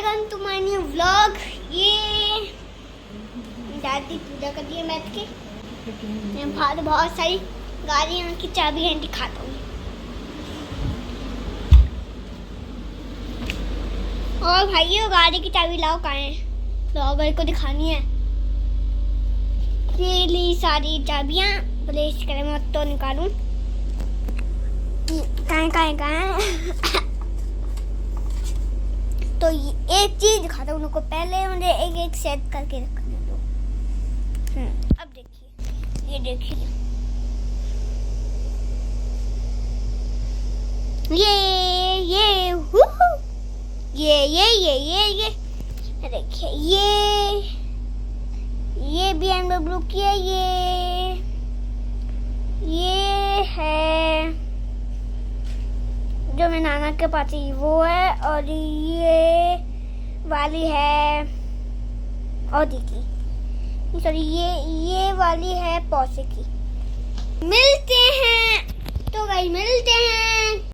Welcome to my new vlog. ये दादी पूजा कर दिए बैठ के। मैं बाहर बहुत सारी गाड़ियों की चाबी है, दिखाता हूँ। और भाइयों गाड़ी की चाबी लाओ, कहाँ है? लाओ, भाई को दिखानी है। ये ली सारी चाबियाँ, पहले इसके लिए मैं तो निकालूं। कहाँ तो एक चीज दिखाता हूँ उनको। पहले मुझे एक एक सेट करके रखने दो। अब देखिए, ये देखिए, ये देखिए, ये BMW की है। ये है जो मेरे नाना के पास ही वो है। और ये वाली है ऑडी की, सॉरी ये वाली है पोर्शे की।